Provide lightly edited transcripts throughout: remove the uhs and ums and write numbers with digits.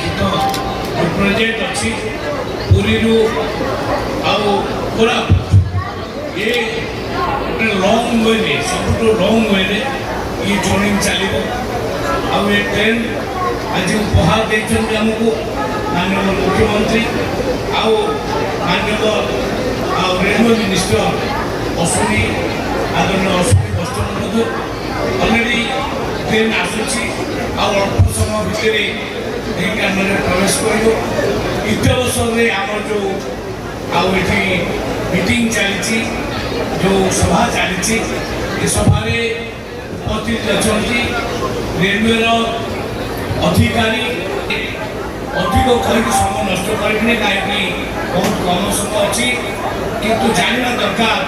लिखित जो प्रोजेक्ट अच्छी पुरी कोरापुट ये गोटे लंग वे सब लंग वे ये जर्नी चलो आउ ट्रेन आज उपहार देते आमको माननीय मुख्यमंत्री आउ माननीय रेलवे मिनिस्टर अश्विनी आदरणीय अश्विनी बस्त्र अलरेडी ट्रेन आसूची अल्प समय भितर ढेंकानाल प्रवेश कर इत अवसर आम जो आठी मीटिंग चली जो सभा चली सभा उपस्थित अच्छा रेलवे अधिकारी अधिक कहीं समय नष्ट करेंगे कहीं बहुत कम समय अच्छी किंतु जानना दरकार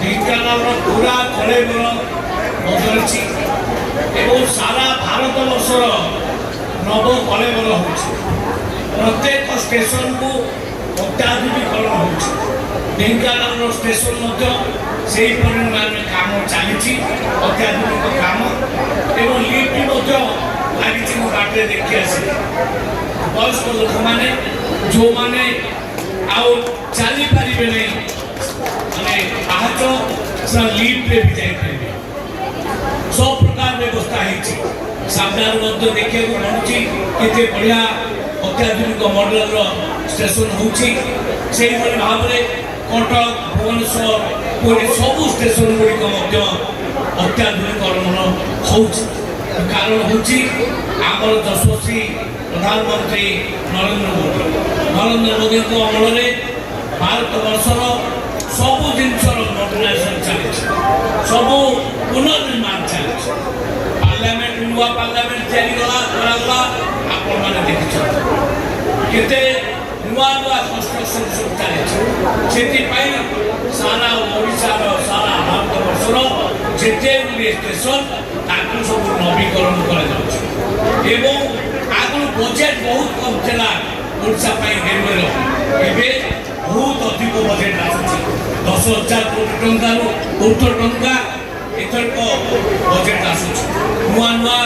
ढेंकानाल पूरा कलेबर बदलची एवं सारा भारत वर्षर नव कलेबर हो प्रत्येक स्टेशन को अत्याधुनिकरण हो ढेंकानाल स्टेशन से परिमाण काम चली अत्याधुनिक काम एवं लिफ्ट लगी बाटे देखी आस वयस्क लोक मैंने जो मैंने चली पारे नहीं माने आहत लिफ्ट भी जापर सब प्रकार व्यवस्था है सामने देखा मिलूँ केते बढ़िया अत्याधुनिक मॉडल स्टेशन होती भाव में कटक भुवनेश्वर पुरी सब स्टेशन गुड़िक अत्याधुनिकरण हो कारण होमर यशस्वी प्रधानमंत्री नरेंद्र मोदी अमल भारत वर्षर सब जिनसर मॉडर्नाइजेशन चली सब पुनर्निर्माण चली पार्लियामेंट नुआ पार्लियामेंट तैयारी आपण मैंने देखते नुआ नुआ कंस्ट्रक्शन सब चली सारा ओडिशार सारा भारत वर्षर जिते स्टेशन सब नवीकरण कर आगुरी बजेट बहुत कम था ओडिशा रेलवे बहुत अधिक बजेट आस 10,000 कोटी टंकार ऊर्ध्व टंका एथरक बजेट आसूँ नुआ नुआ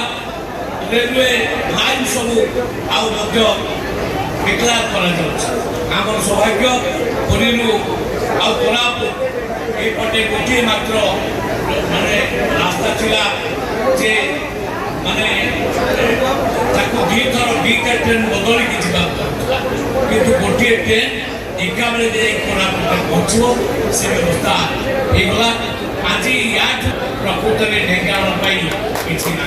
रेलवे लाइन सब डिक्लेयर कर सौभाग्य पुरी कोरापुट ये गोटे मात्र माने रास्ता थिला जे माने दीटा ट्रेन बदल कि गोटे ट्रेन एका बेले जाए कोरापुट पहुँचो से व्यवस्था होगा आज या प्रकृत में ढेंकानाल किसी ना